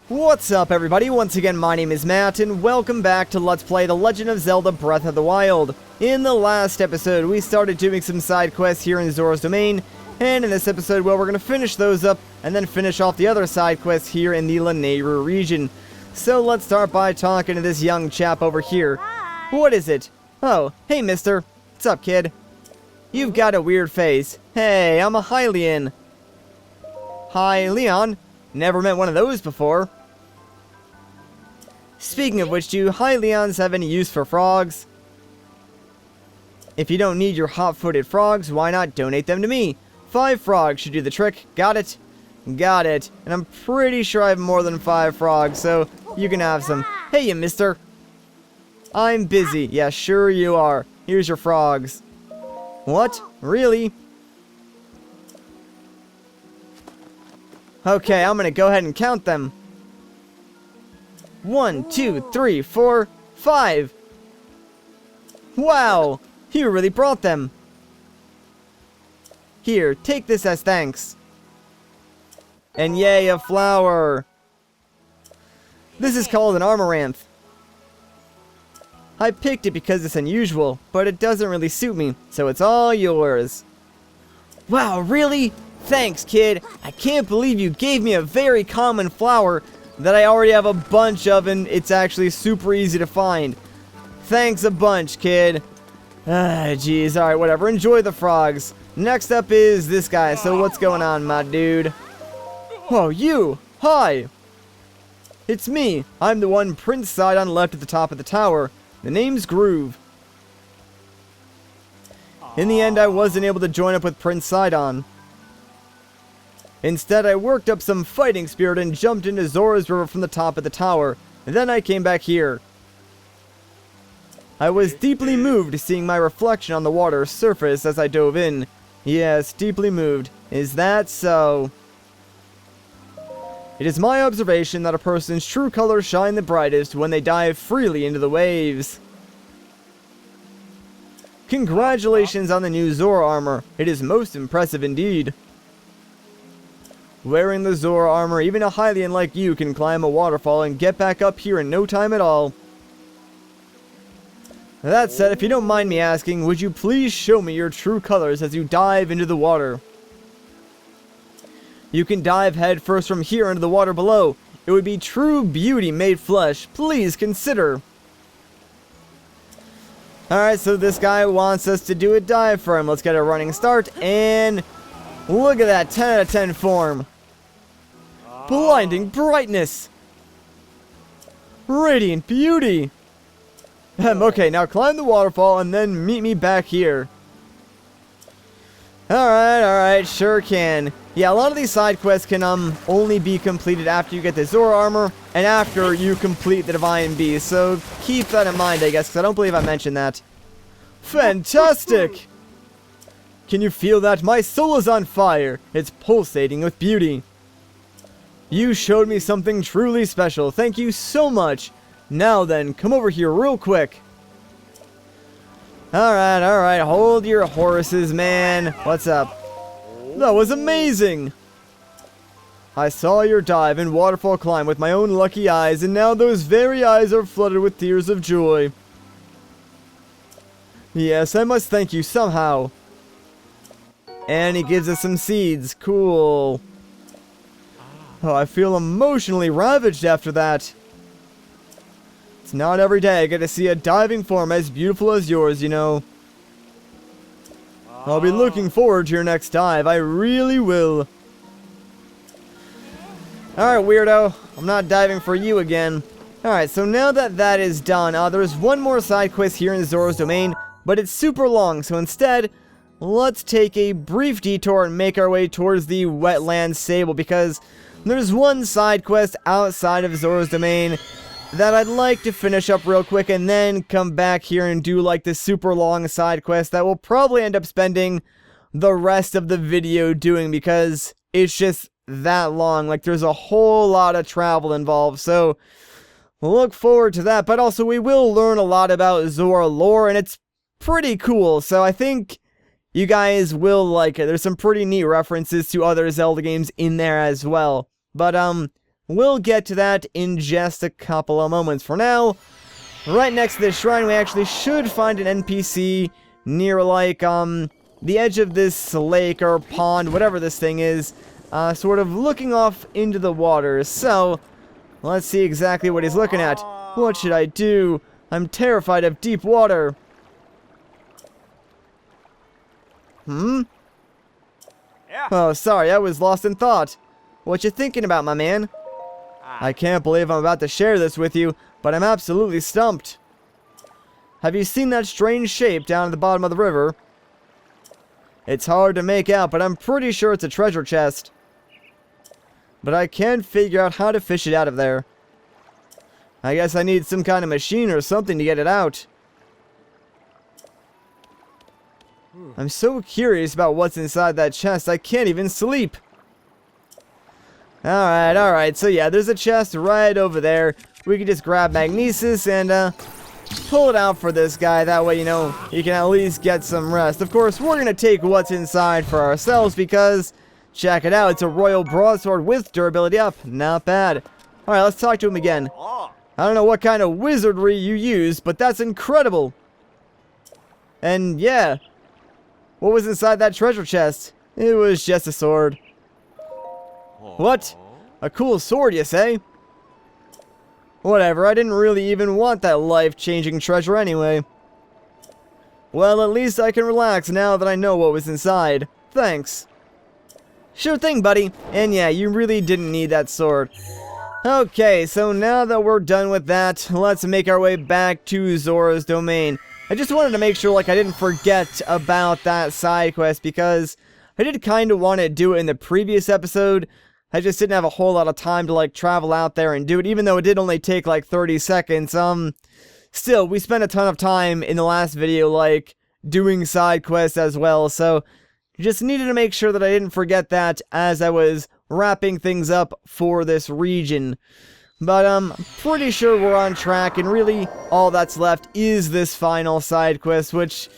What's up, everybody? Once again, my name is Matt, and welcome back to Let's Play The Legend of Zelda Breath of the Wild. In the last episode, we started doing some side quests here in Zora's Domain, and in this episode, well, we're going to finish those up, and then finish off the other side quests here in the Lanayru Region. So let's start by talking to this young chap over here. Hi. What is it? Oh, hey, mister. What's up, kid? You've got a weird face. Hey, I'm a Hylian. Hi, Leon. Never met one of those before. Speaking of which, do Hylians have any use for frogs? If you don't need your hot-footed frogs, why not donate them to me? 5 frogs should do the trick. Got it? Got it. And I'm pretty sure I have more than 5 frogs, so you can have some. Hey, you mister. I'm busy. Yeah, sure you are. Here's your frogs. What? Really? Okay, I'm gonna go ahead and count them. 1, 2, 3, 4, 5. Wow! You really brought them. Here, take this as thanks. And yay, a flower. This is called an amaranth. I picked it because it's unusual, but it doesn't really suit me, so it's all yours. Wow, really? Thanks, kid. I can't believe you gave me a very common flower that I already have a bunch of, and it's actually super easy to find. Thanks a bunch, kid. Ah, jeez. Alright, whatever. Enjoy the frogs. Next up is this guy. So what's going on, my dude? Oh, you! Hi! It's me. I'm the one Prince Sidon left at the top of the tower. The name's Groove. In the end, I wasn't able to join up with Prince Sidon. Instead, I worked up some fighting spirit and jumped into Zora's River from the top of the tower. And then I came back here. I was deeply moved seeing my reflection on the water's surface as I dove in. Yes, deeply moved. Is that so? It is my observation that a person's true colors shine the brightest when they dive freely into the waves. Congratulations on the new Zora Armor. It is most impressive indeed. Wearing the Zora Armor, even a Hylian like you can climb a waterfall and get back up here in no time at all. That said, if you don't mind me asking, would you please show me your true colors as you dive into the water? You can dive headfirst from here into the water below. It would be true beauty made flesh. Please consider. Alright, so this guy wants us to do a dive for him. Let's get a running start, and look at that 10 out of 10 form. Blinding brightness. Radiant beauty. Okay, now climb the waterfall and then meet me back here. Alright, sure can. Yeah, a lot of these side quests can only be completed after you get the Zora Armor and after you complete the Divine Beast, so keep that in mind, I guess, because I don't believe I mentioned that. Fantastic! Can you feel that? My soul is on fire. It's pulsating with beauty. You showed me something truly special. Thank you so much. Now then, come over here real quick. Alright, hold your horses, man. What's up? That was amazing! I saw your dive and waterfall climb with my own lucky eyes, and now those very eyes are flooded with tears of joy. Yes, I must thank you somehow. And he gives us some seeds. Cool. Oh, I feel emotionally ravaged after that. It's not every day I get to see a diving form as beautiful as yours, you know. I'll be looking forward to your next dive. I really will. Alright, weirdo. I'm not diving for you again. Alright, so now that that is done, there's one more side quest here in Zora's Domain, but it's super long, so instead, let's take a brief detour and make our way towards the Wetland Sable, because there's one side quest outside of Zora's Domain that I'd like to finish up real quick and then come back here and do like the super long side quest that we'll probably end up spending the rest of the video doing because it's just that long. Like, there's a whole lot of travel involved, so look forward to that. But also, we will learn a lot about Zora lore, and it's pretty cool, so I think you guys will like it. There's some pretty neat references to other Zelda games in there as well. But we'll get to that in just a couple of moments. For now, right next to this shrine, we actually should find an NPC near, like, the edge of this lake or pond, whatever this thing is, sort of looking off into the water. So, let's see exactly what he's looking at. What should I do? I'm terrified of deep water. Yeah. Oh, sorry, I was lost in thought. What you thinking about, my man? I can't believe I'm about to share this with you, but I'm absolutely stumped. Have you seen that strange shape down at the bottom of the river? It's hard to make out, but I'm pretty sure it's a treasure chest. But I can't figure out how to fish it out of there. I guess I need some kind of machine or something to get it out. I'm so curious about what's inside that chest, I can't even sleep. Alright, so yeah, there's a chest right over there. We can just grab Magnesis and, pull it out for this guy. That way, you know, he can at least get some rest. Of course, we're gonna take what's inside for ourselves because, check it out, it's a royal broadsword with durability up. Not bad. Alright, let's talk to him again. I don't know what kind of wizardry you use, but that's incredible. And yeah, what was inside that treasure chest? It was just a sword. What? A cool sword, you say? Whatever, I didn't really even want that life-changing treasure anyway. Well, at least I can relax now that I know what was inside. Thanks. Sure thing, buddy. And yeah, you really didn't need that sword. Okay, so now that we're done with that, let's make our way back to Zora's Domain. I just wanted to make sure, like, I didn't forget about that side quest because I did kind of want to do it in the previous episode. I just didn't have a whole lot of time to, like, travel out there and do it, even though it did only take, like, 30 seconds. Still, we spent a ton of time in the last video, like, doing side quests as well, so just needed to make sure that I didn't forget that as I was wrapping things up for this region. But I'm pretty sure we're on track, and really, all that's left is this final side quest, which,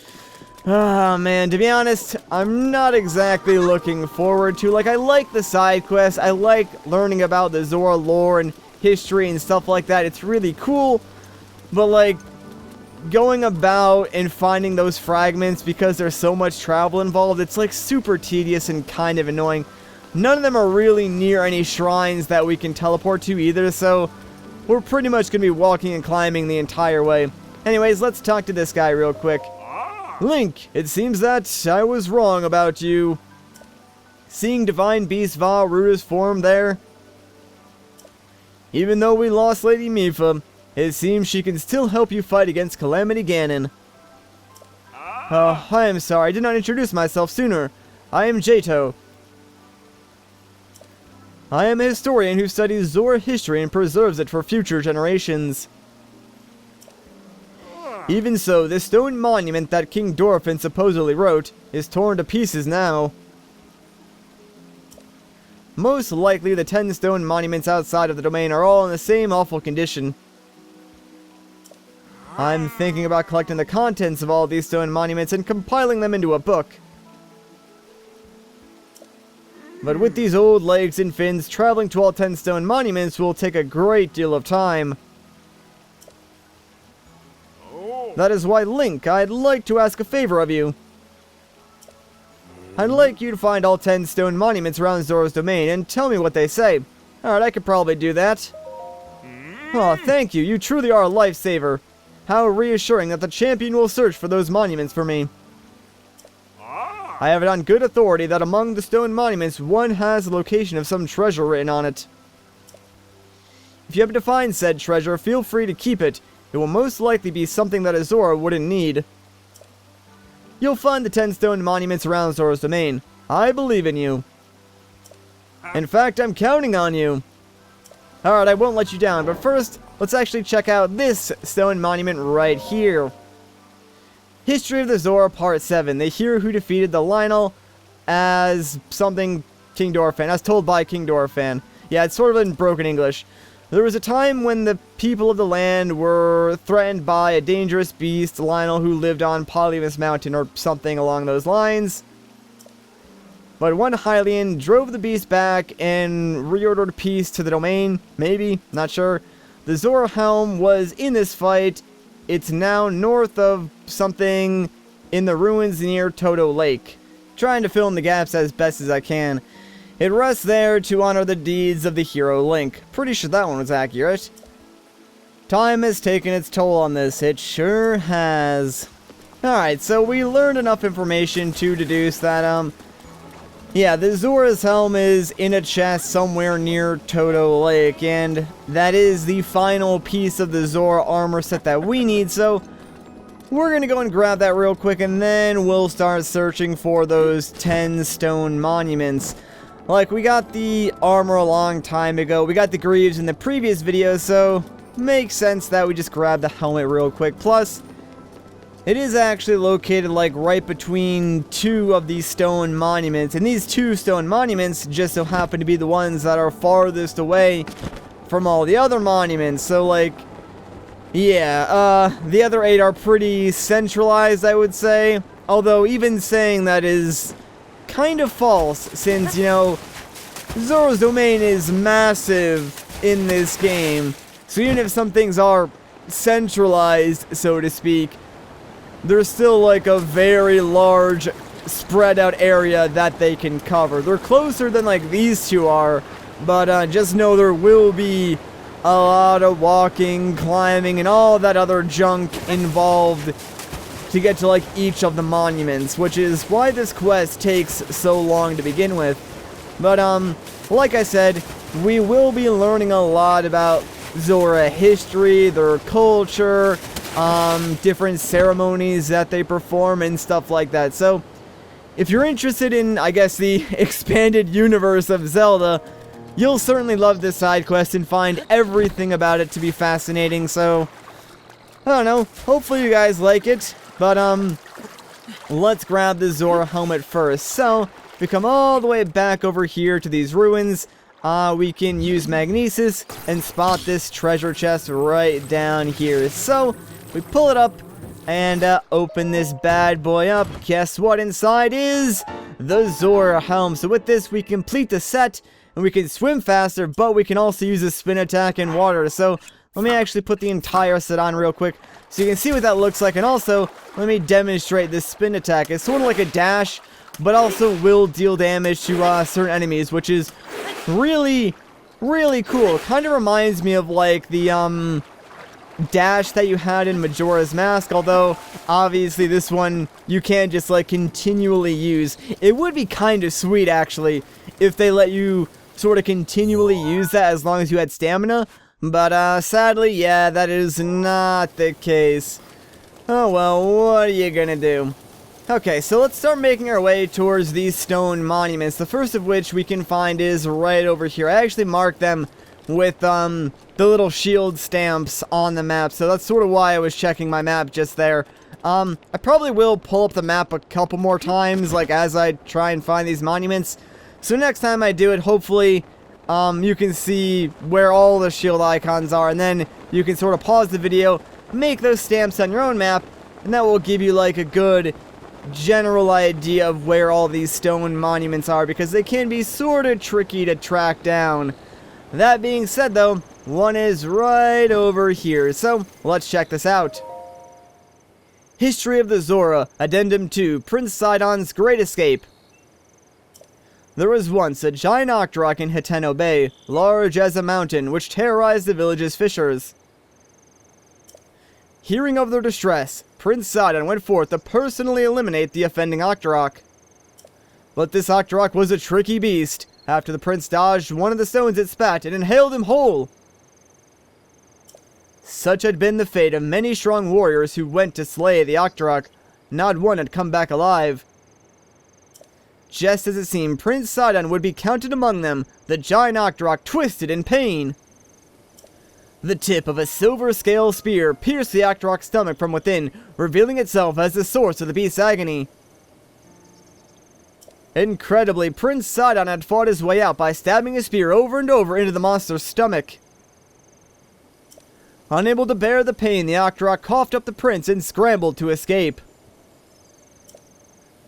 oh man, to be honest, I'm not exactly looking forward to. Like, I like the side quests, I like learning about the Zora lore and history and stuff like that, it's really cool, but like, going about and finding those fragments because there's so much travel involved, it's like super tedious and kind of annoying. None of them are really near any shrines that we can teleport to either, so we're pretty much going to be walking and climbing the entire way. Anyways, let's talk to this guy real quick. Link, it seems that I was wrong about you. Seeing Divine Beast Va Ruda's form there? Even though we lost Lady Mipha, it seems she can still help you fight against Calamity Ganon. I am sorry, I did not introduce myself sooner. I am Jato. I am a historian who studies Zora history and preserves it for future generations. Even so, this stone monument that King Dorphin supposedly wrote is torn to pieces now. Most likely the 10 stone monuments outside of the domain are all in the same awful condition. I'm thinking about collecting the contents of all these stone monuments and compiling them into a book. But with these old legs and fins, traveling to all 10 stone monuments will take a great deal of time. That is why, Link, I'd like to ask a favor of you. I'd like you to find all 10 stone monuments around Zora's Domain and tell me what they say. Alright, I could probably do that. Oh, thank you. You truly are a lifesaver. How reassuring that the champion will search for those monuments for me. I have it on good authority that among the stone monuments, one has the location of some treasure written on it. If you happen to find said treasure, feel free to keep it. It will most likely be something that a Zora wouldn't need. You'll find the 10 stone monuments around Zora's Domain. I believe in you. In fact, I'm counting on you. Alright, I won't let you down, but first, let's actually check out this stone monument right here. History of the Zora Part 7. The hero who defeated the Lionel as something King Dorphin, as told by King Dorphin. Yeah, it's sort of in broken English. There was a time when the people of the land were threatened by a dangerous beast, Lionel, who lived on Polymus Mountain, or something along those lines. But one Hylian drove the beast back and reordered peace to the domain. Maybe, not sure. The Zora Helm was in this fight. It's now north of something in the ruins near Toto Lake. Trying to fill in the gaps as best as I can. It rests there to honor the deeds of the hero Link. Pretty sure that one was accurate. Time has taken its toll on this. It sure has. Alright, so we learned enough information to deduce that, yeah, the Zora's Helm is in a chest somewhere near Toto Lake, and that is the final piece of the Zora Armor set that we need, so we're gonna go and grab that real quick, and then we'll start searching for those 10 stone monuments. Like, we got the armor a long time ago, we got the greaves in the previous video, so makes sense that we just grab the helmet real quick. Plus, it is actually located, like, right between two of these stone monuments, and these two stone monuments just so happen to be the ones that are farthest away from all the other monuments, so, like, yeah, the other 8 are pretty centralized, I would say, although even saying that is kind of false, since, you know, Zoras Domain is massive in this game, so even if some things are centralized, so to speak, there's still like a very large spread out area that they can cover. They're closer than like these two are, but just know there will be a lot of walking, climbing, and all that other junk involved to get to like each of the monuments, which is why this quest takes so long to begin with. But like I said, we will be learning a lot about Zora history, their culture, different ceremonies that they perform and stuff like that. So, if you're interested in, I guess, the expanded universe of Zelda, you'll certainly love this side quest and find everything about it to be fascinating. So, I don't know, hopefully you guys like it, but let's grab the Zora Helmet first. So, if we come all the way back over here to these ruins, we can use Magnesis and spot this treasure chest right down here. So, we pull it up and open this bad boy up. Guess what inside is the Zora Helm. So with this, we complete the set and we can swim faster, but we can also use a spin attack in water. So let me actually put the entire set on real quick so you can see what that looks like. And also, let me demonstrate this spin attack. It's sort of like a dash, but also will deal damage to certain enemies, which is really, really cool. Kind of reminds me of like the dash that you had in Majora's Mask, although obviously this one you can't just like continually use. It would be kind of sweet actually if they let you sort of continually use that as long as you had stamina, but sadly, yeah, that is not the case. Oh well, what are you gonna do? Okay, so let's start making our way towards these stone monuments, the first of which we can find is right over here. I actually marked them with the little shield stamps on the map, so that's sort of why I was checking my map just there. I probably will pull up the map a couple more times, like as I try and find these monuments. So next time I do it, hopefully you can see where all the shield icons are, and then you can sort of pause the video, make those stamps on your own map, and that will give you like a good general idea of where all these stone monuments are, because they can be sort of tricky to track down. That being said though, one is right over here, so let's check this out. History of the Zora, Addendum 2, Prince Sidon's Great Escape. There was once a giant octorok in Hiteno Bay, large as a mountain, which terrorized the village's fishers. Hearing of their distress, Prince Sidon went forth to personally eliminate the offending octorok. But this octorok was a tricky beast. After the prince dodged one of the stones it spat, it inhaled him whole. Such had been the fate of many strong warriors who went to slay the octorok. Not one had come back alive. Just as it seemed Prince Sidon would be counted among them, the giant octorok twisted in pain. The tip of a silver scale spear pierced the octorok's stomach from within, revealing itself as the source of the beast's agony. Incredibly, Prince Sidon had fought his way out by stabbing his spear over and over into the monster's stomach. Unable to bear the pain, the octorok coughed up the prince and scrambled to escape.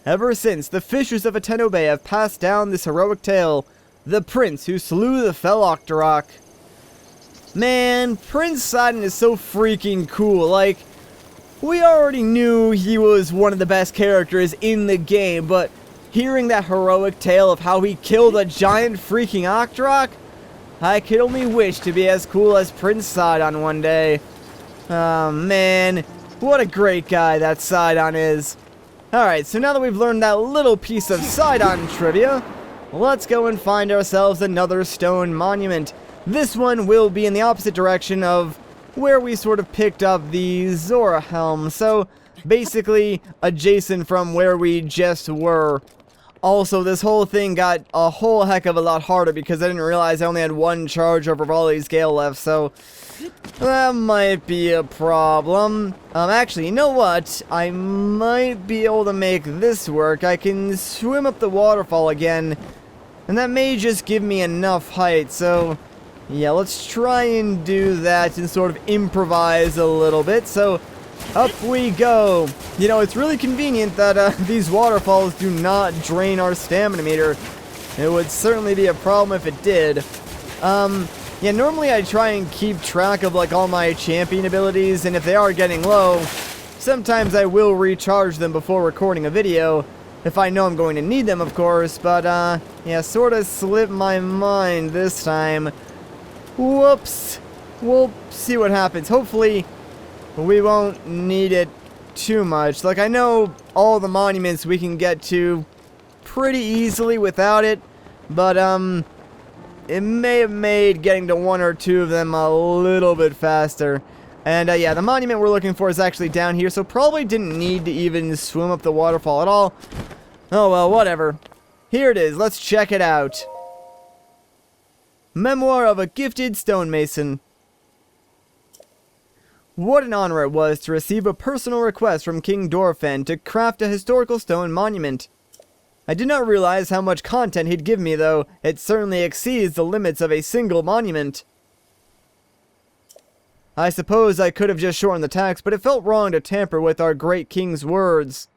Ever since, the fishers of Addendum Bay have passed down this heroic tale, the prince who slew the fell Octorok. Man, Prince Sidon is so freaking cool. Like, we already knew he was one of the best characters in the game, but hearing that heroic tale of how he killed a giant freaking Octorok, I could only wish to be as cool as Prince Sidon one day. Oh man, what a great guy that Sidon is. Alright, so now that we've learned that little piece of Sidon trivia, let's go and find ourselves another stone monument. This one will be in the opposite direction of where we sort of picked up the Zora Helm, so basically adjacent from where we just were. Also, this whole thing got a whole heck of a lot harder because I didn't realize I only had one charge over Volley's Gale left, so that might be a problem. Actually, you know what? I might be able to make this work. I can swim up the waterfall again, and that may just give me enough height, so yeah, let's try and do that and sort of improvise a little bit. So, up we go. You know, it's really convenient that these waterfalls do not drain our stamina meter. It would certainly be a problem if it did. Yeah, normally I try and keep track of like all my champion abilities, and if they are getting low, sometimes I will recharge them before recording a video, if I know I'm going to need them, of course, but yeah, sort of slipped my mind this time. Whoops. We'll see what happens. Hopefully, we won't need it too much. Like, I know all the monuments we can get to pretty easily without it, but it may have made getting to one or two of them a little bit faster. And yeah, the monument we're looking for is actually down here, so probably didn't need to even swim up the waterfall at all. Oh well, whatever. Here it is, let's check it out. Memoir of a Gifted Stonemason. What an honor it was to receive a personal request from King Dorphan to craft a historical stone monument. I did not realize how much content he'd give me, though. It certainly exceeds the limits of a single monument. I suppose I could have just shortened the text, but it felt wrong to tamper with our great king's words.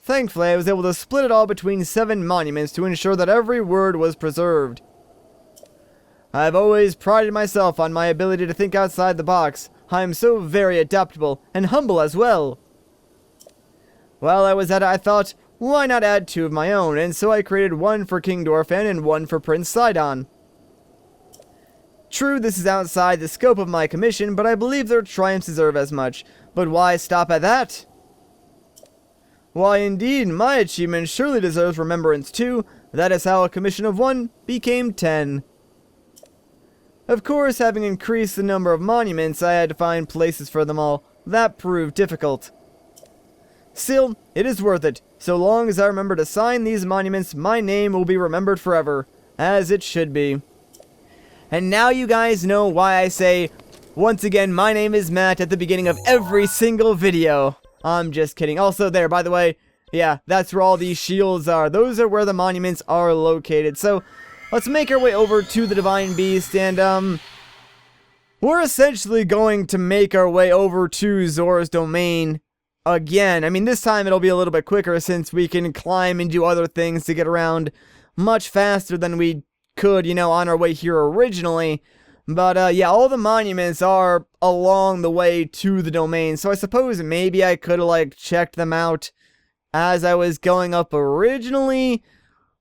Thankfully, I was able to split it all between 7 monuments to ensure that every word was preserved. I've always prided myself on my ability to think outside the box. I am so very adaptable, and humble as well. While I was at it, I thought, why not add 2 of my own, and so I created one for King Dorphan and one for Prince Sidon. True, this is outside the scope of my commission, but I believe their triumphs deserve as much. But why stop at that? Why indeed, my achievement surely deserves remembrance too. That is how a commission of 1 became 10. Of course, having increased the number of monuments, I had to find places for them all. That proved difficult. Still, it is worth it. So long as I remember to sign these monuments, my name will be remembered forever. As it should be. And now you guys know why I say, once again, my name is Matt at the beginning of every single video. I'm just kidding. Also there, by the way, yeah, that's where all these shields are. Those are where the monuments are located. So, let's make our way over to the Divine Beast, and, we're essentially going to make our way over to Zora's Domain again. I mean, this time it'll be a little bit quicker since we can climb and do other things to get around much faster than we could, you know, on our way here originally. But, yeah, all the monuments are along the way to the domain, so I suppose maybe I could have, like, checked them out as I was going up originally,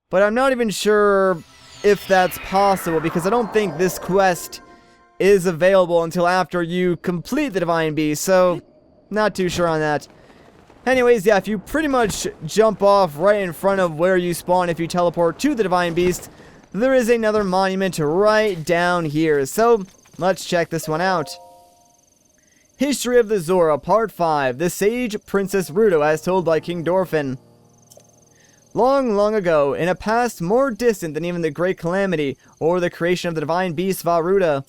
but I'm not even sure if that's possible, because I don't think this quest is available until after you complete the Divine Beast, so not too sure on that. Anyways, yeah, if you pretty much jump off right in front of where you spawn if you teleport to the Divine Beast, there is another monument right down here, so let's check this one out. History of the Zora, Part 5, The Sage Princess Ruto as told by King Dorphan. Long, long ago, in a past more distant than even the Great Calamity, or the creation of the Divine Beast Varuta,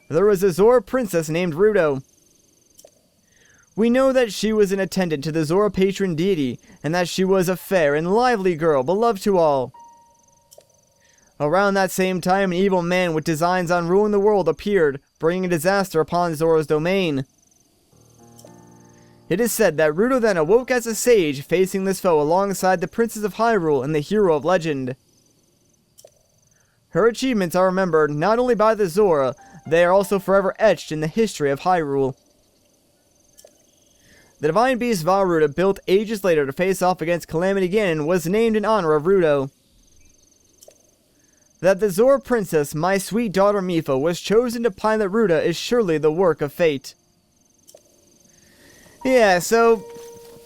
there was a Zora princess named Ruto. We know that she was an attendant to the Zora patron deity, and that she was a fair and lively girl, beloved to all. Around that same time, an evil man with designs on ruling the world appeared, bringing disaster upon Zora's domain. It is said that Ruto then awoke as a sage, facing this foe alongside the Princess of Hyrule and the hero of legend. Her achievements are remembered not only by the Zora, they are also forever etched in the history of Hyrule. The divine beast Vah-Ruta, built ages later to face off against Calamity Ganon, was named in honor of Ruto. That the Zora princess, my sweet daughter Mipha, was chosen to pilot Ruta is surely the work of fate. Yeah, so,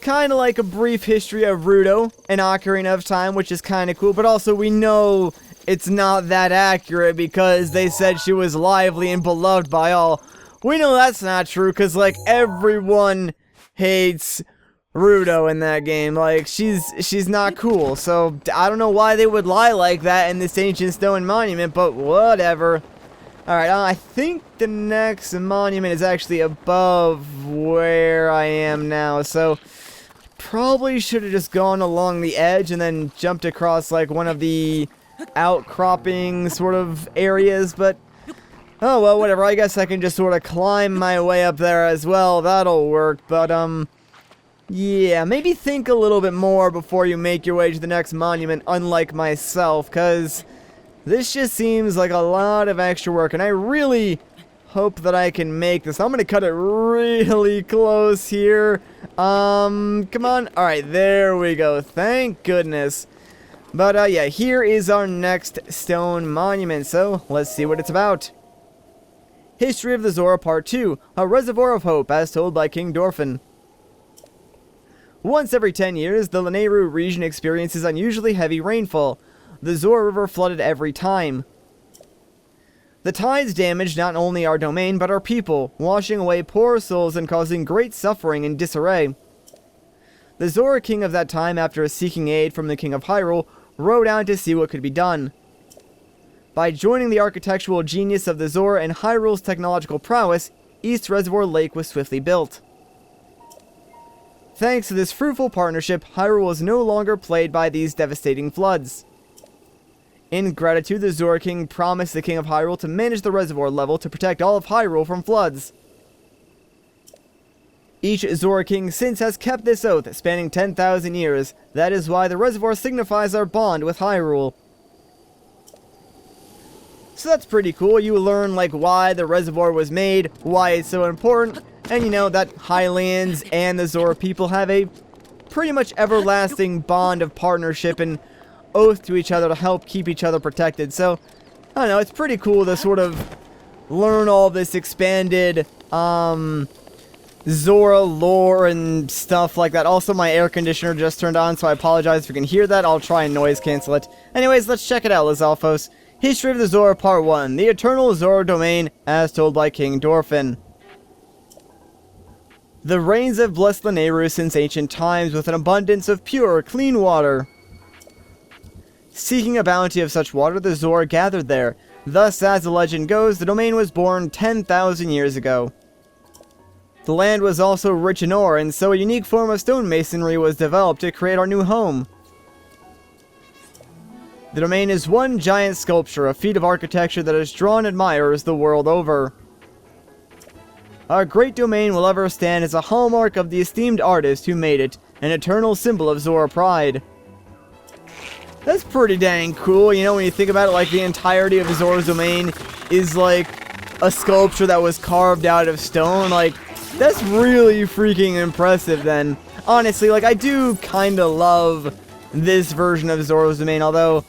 kinda like a brief history of Ruto, an Ocarina of Time, which is kinda cool, but also we know it's not that accurate because they said she was lively and beloved by all. We know that's not true because, like, everyone hates Ruto in that game. Like, she's not cool, so I don't know why they would lie like that in this ancient stone monument, but whatever. Alright, I think the next monument is actually above where I am now, so probably should have just gone along the edge and then jumped across, like, one of the outcropping sort of areas, but oh well, whatever. I guess I can just sort of climb my way up there as well. That'll work, but yeah, maybe think a little bit more before you make your way to the next monument, unlike myself, because this just seems like a lot of extra work, and I really hope that I can make this. I'm gonna cut it really close here. Come on. Alright, there we go. Thank goodness. But, yeah, here is our next stone monument, so let's see what it's about. History of the Zora Part 2, A Reservoir of Hope, as told by King Dorphin. Once every 10 years, the Lanayru Region experiences unusually heavy rainfall. The Zora River flooded every time. The tides damaged not only our domain, but our people, washing away poor souls and causing great suffering and disarray. The Zora King of that time, after seeking aid from the King of Hyrule, rode out to see what could be done. By joining the architectural genius of the Zora and Hyrule's technological prowess, East Reservoir Lake was swiftly built. Thanks to this fruitful partnership, Hyrule was no longer plagued by these devastating floods. In gratitude, the Zora King promised the King of Hyrule to manage the reservoir level to protect all of Hyrule from floods. Each Zora King since has kept this oath, spanning 10,000 years. That is why the reservoir signifies our bond with Hyrule. So that's pretty cool. You learn, like, why the reservoir was made, why it's so important, and you know that Hylians and the Zora people have a pretty much everlasting bond of partnership and oath to each other to help keep each other protected. So, I don't know, it's pretty cool to sort of learn all this expanded, Zora lore and stuff like that. Also, my air conditioner just turned on, so I apologize if you can hear that. I'll try and noise cancel it. Anyways, let's check it out, Lizalfos. History of the Zora Part 1, The Eternal Zora Domain, as told by King Dorphin. The rains have blessed Lanayru since ancient times with an abundance of pure, clean water. Seeking a bounty of such water, the Zora gathered there. Thus, as the legend goes, the domain was born 10,000 years ago. The land was also rich in ore, and so a unique form of stonemasonry was developed to create our new home. The domain is one giant sculpture, a feat of architecture that has drawn admirers the world over. Our great domain will ever stand as a hallmark of the esteemed artist who made it, an eternal symbol of Zora pride. That's pretty dang cool, you know, when you think about it, like, the entirety of Zora's Domain is, like, a sculpture that was carved out of stone. Like, that's really freaking impressive then. Honestly, like, I do kinda love this version of Zora's Domain, although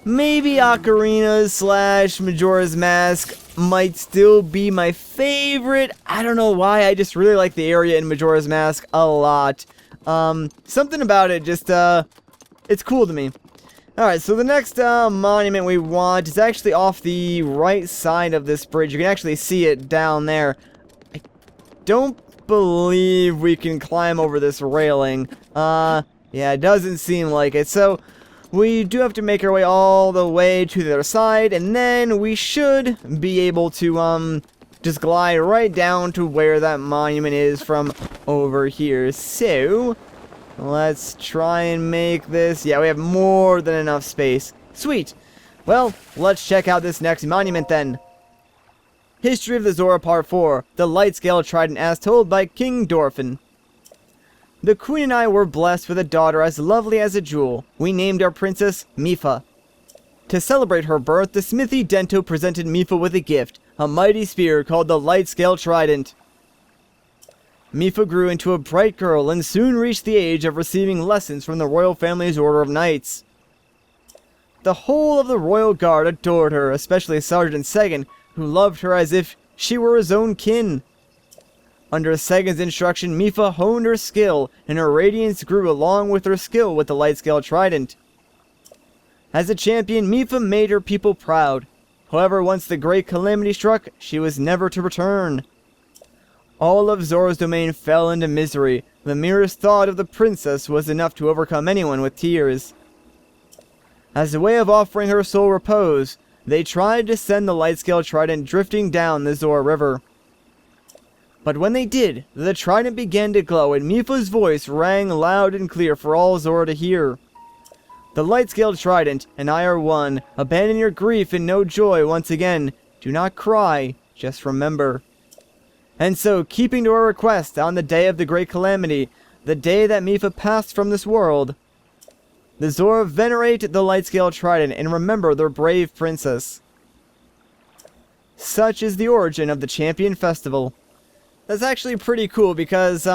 maybe Ocarina / Majora's Mask might still be my favorite. I don't know why, I just really like the area in Majora's Mask a lot. Something about it just, it's cool to me. Alright, so the next monument we want is actually off the right side of this bridge. You can actually see it down there. I don't believe we can climb over this railing. Yeah, it doesn't seem like it. So, we do have to make our way all the way to the other side, and then we should be able to, just glide right down to where that monument is from over here. So, let's try and make this. Yeah, we have more than enough space. Sweet. Well, let's check out this next monument then. History of the Zora Part 4, The Light Scale Trident as told by King Dorphin. The queen and I were blessed with a daughter as lovely as a jewel. We named our princess Mipha. To celebrate her birth, the smithy Dento presented Mipha with a gift, a mighty spear called the Light-Scale Trident. Mipha grew into a bright girl and soon reached the age of receiving lessons from the royal family's Order of Knights. The whole of the royal guard adored her, especially Sergeant Segan, who loved her as if she were his own kin. Under Segan's instruction, Mipha honed her skill, and her radiance grew along with her skill with the Light-Scale Trident. As a champion, Mipha made her people proud. However, once the Great Calamity struck, she was never to return. All of Zora's Domain fell into misery. The merest thought of the princess was enough to overcome anyone with tears. As a way of offering her soul repose, they tried to send the Light-Scale Trident drifting down the Zora River. But when they did, the trident began to glow and Mipha's voice rang loud and clear for all Zora to hear. The Light-Scale Trident and I are one. Abandon your grief and know joy once again. Do not cry, just remember. And so, keeping to our request on the day of the Great Calamity, the day that Mipha passed from this world, the Zora venerate the Light-Scale Trident and remember their brave princess. Such is the origin of the Champion Festival. That's actually pretty cool because,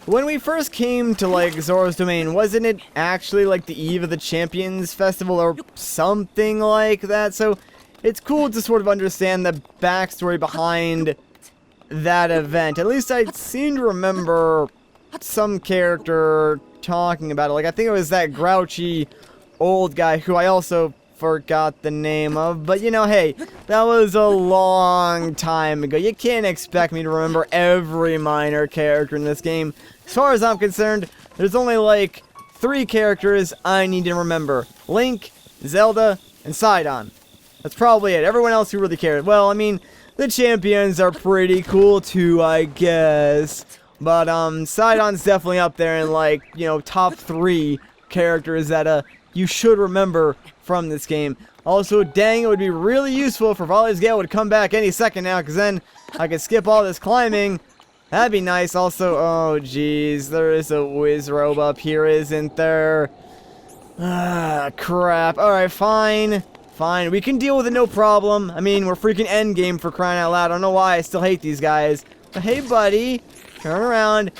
when we first came to, like, Zora's Domain, wasn't it actually, like, the eve of the Champions Festival or something like that? So, it's cool to sort of understand the backstory behind that event. At least I seem to remember some character talking about it. Like, I think it was that grouchy old guy who I also forgot the name of, but you know, hey, that was a long time ago. You can't expect me to remember every minor character in this game. As far as I'm concerned, there's only like 3 characters I need to remember: Link, Zelda, and Sidon. That's probably it. Everyone else who really cared. Well, I mean, the champions are pretty cool too, I guess. But Sidon's definitely up there in, like, you know, top 3 characters that you should remember from this game. Also, dang, it would be really useful if Rivali's Gale would come back any second now, because then I could skip all this climbing. That'd be nice. Also, oh jeez, there is a Wizrobe up here, isn't there? Ah, crap. Alright, fine. Fine, we can deal with it, no problem. I mean, we're freaking endgame, for crying out loud. I don't know why I still hate these guys. But hey, buddy, turn around.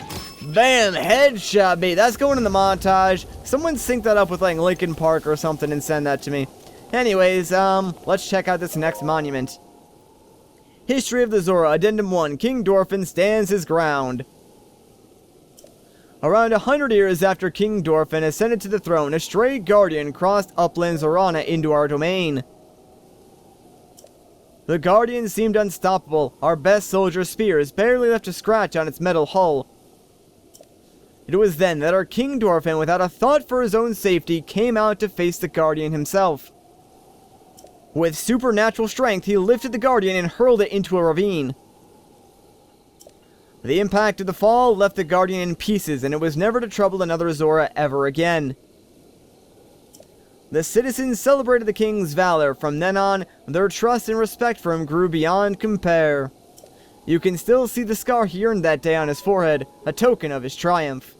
Bam! Headshot, baby. That's going in the montage. Someone sync that up with, like, Linkin Park or something and send that to me. Anyways, let's check out this next monument. History of the Zora, Addendum 1. King Dorphin stands his ground. Around 100 years after King Dorphin ascended to the throne, a stray guardian crossed upland Zorana into our domain. The guardian seemed unstoppable. Our best soldier's spears barely left a scratch on its metal hull. It was then that our King Dorphin, without a thought for his own safety, came out to face the guardian himself. With supernatural strength, he lifted the guardian and hurled it into a ravine. The impact of the fall left the guardian in pieces, and it was never to trouble another Zora ever again. The citizens celebrated the king's valor. From then on, their trust and respect for him grew beyond compare. You can still see the scar he earned that day on his forehead, a token of his triumph.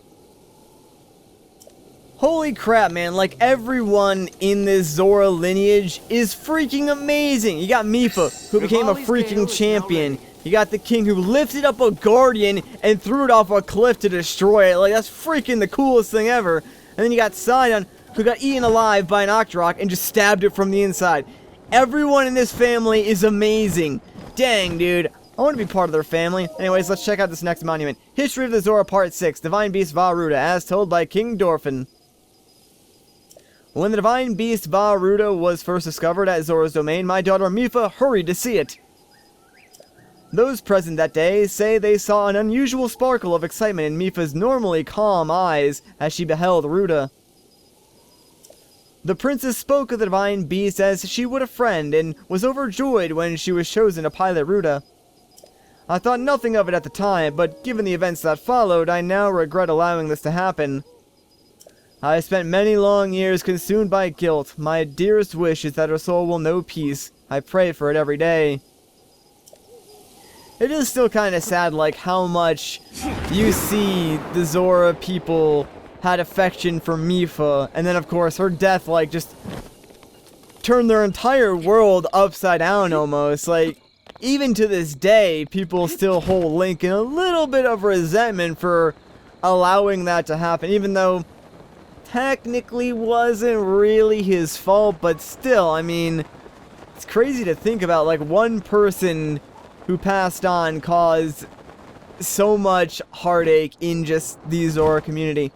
Holy crap, man, like, everyone in this Zora lineage is freaking amazing. You got Mipha, who became a freaking champion. You got the king who lifted up a guardian and threw it off a cliff to destroy it. Like, that's freaking the coolest thing ever. And then you got Sidon, who got eaten alive by an Octorok and just stabbed it from the inside. Everyone in this family is amazing. Dang, dude. I want to be part of their family. Anyways, let's check out this next monument. History of the Zora Part 6, Divine Beast Vah-Ruta, as told by King Dorphin. When the Divine Beast Vah-Ruta was first discovered at Zora's Domain, my daughter Mipha hurried to see it. Those present that day say they saw an unusual sparkle of excitement in Mipha's normally calm eyes as she beheld Ruta. The princess spoke of the Divine Beast as she would a friend, and was overjoyed when she was chosen to pilot Ruta. I thought nothing of it at the time, but given the events that followed, I now regret allowing this to happen. I spent many long years consumed by guilt. My dearest wish is that her soul will know peace. I pray for it every day. It is still kind of sad, like, how much you see the Zora people had affection for Mipha, and then of course her death like just turned their entire world upside down almost. Like, even to this day, people still hold Link in a little bit of resentment for allowing that to happen, even though technically wasn't really his fault, but still, I mean, it's crazy to think about, like, one person who passed on caused so much heartache in just the Zora community.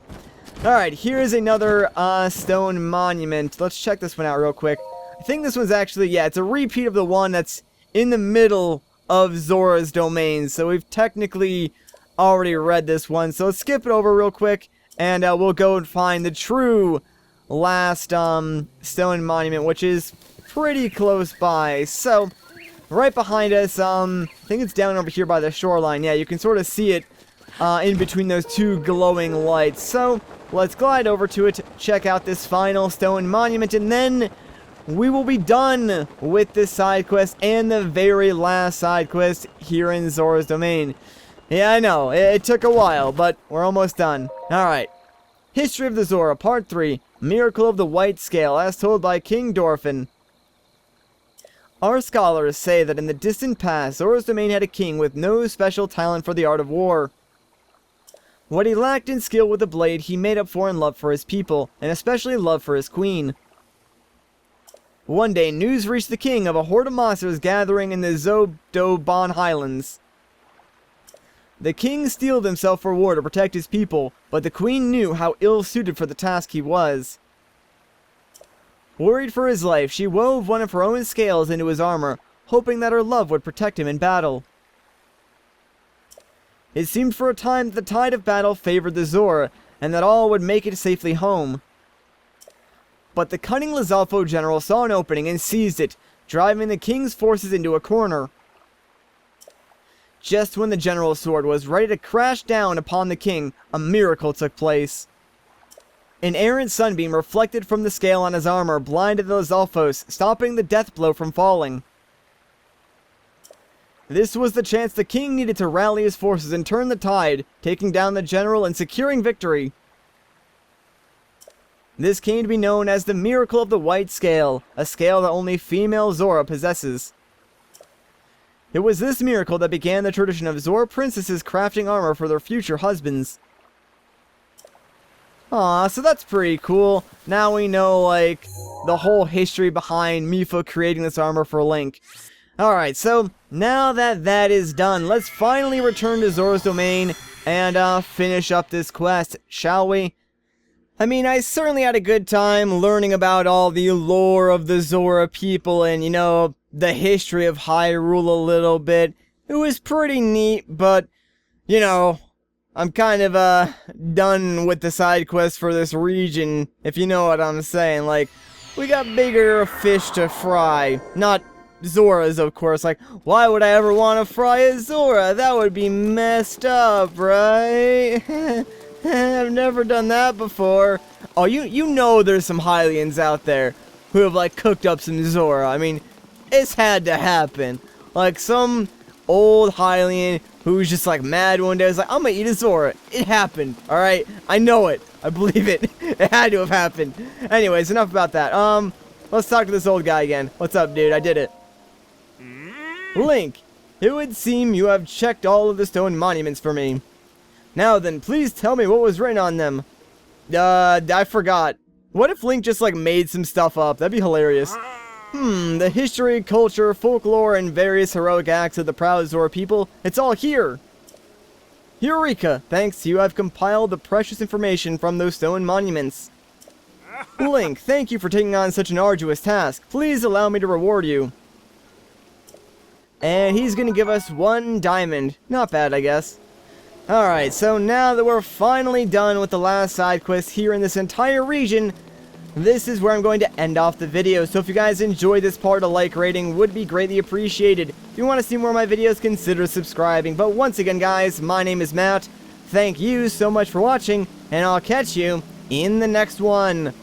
Alright, here's another stone monument. Let's check this one out real quick. I think this one's actually, yeah, it's a repeat of the one that's in the middle of Zora's Domain. So we've technically already read this one. So let's skip it over real quick, and we'll go and find the true last stone monument, which is pretty close by. So, right behind us, I think it's down over here by the shoreline. Yeah, you can sort of see it in between those two glowing lights. So, let's glide over to it, check out this final stone monument, and then we will be done with this side quest and the very last side quest here in Zora's Domain. Yeah, I know, it took a while, but we're almost done. Alright. History of the Zora, Part 3, Miracle of the White Scale, as told by King Dorfin. Our scholars say that in the distant past, Zora's Domain had a king with no special talent for the art of war. What he lacked in skill with the blade, he made up for in love for his people, and especially love for his queen. One day, news reached the king of a horde of monsters gathering in the Zoras Domain Highlands. The king steeled himself for war to protect his people, but the queen knew how ill-suited for the task he was. Worried for his life, she wove one of her own scales into his armor, hoping that her love would protect him in battle. It seemed for a time that the tide of battle favored the Zora, and that all would make it safely home. But the cunning Lizalfo general saw an opening and seized it, driving the king's forces into a corner. Just when the general's sword was ready to crash down upon the king, a miracle took place. An errant sunbeam reflected from the scale on his armor blinded the Lizalfos, stopping the death blow from falling. This was the chance the king needed to rally his forces and turn the tide, taking down the general and securing victory. This came to be known as the Miracle of the White Scale, a scale that only female Zora possesses. It was this miracle that began the tradition of Zora princesses crafting armor for their future husbands. Aw, so that's pretty cool. Now we know, like, the whole history behind Mipha creating this armor for Link. Alright, so now that that is done, let's finally return to Zora's Domain and finish up this quest, shall we? I mean, I certainly had a good time learning about all the lore of the Zora people and, you know, the history of Hyrule a little bit. It was pretty neat, but, you know, I'm kind of done with the side quest for this region, if you know what I'm saying. Like, we got bigger fish to fry. Not Zoras, of course. Like, why would I ever want to fry a Zora? That would be messed up, right? I've never done that before. Oh, you know there's some Hylians out there who have, like, cooked up some Zora. I mean, it's had to happen. Like, some old Hylian who's just, like, mad one day. Was like, I'm gonna eat a Zora. It happened, alright? I know it. I believe it. It had to have happened. Anyways, enough about that. Let's talk to this old guy again. What's up, dude? I did it. Link, it would seem you have checked all of the stone monuments for me. Now then, please tell me what was written on them. I forgot. What if Link just, like, made some stuff up? That'd be hilarious. The history, culture, folklore, and various heroic acts of the proud Zora people, it's all here. Eureka! Thanks to you, I've compiled the precious information from those stone monuments. Link, thank you for taking on such an arduous task. Please allow me to reward you. And he's gonna give us 1 diamond. Not bad, I guess. Alright, so now that we're finally done with the last side quest here in this entire region, this is where I'm going to end off the video. So if you guys enjoyed this part, a like rating would be greatly appreciated. If you want to see more of my videos, consider subscribing. But once again, guys, my name is Matt. Thank you so much for watching, and I'll catch you in the next one.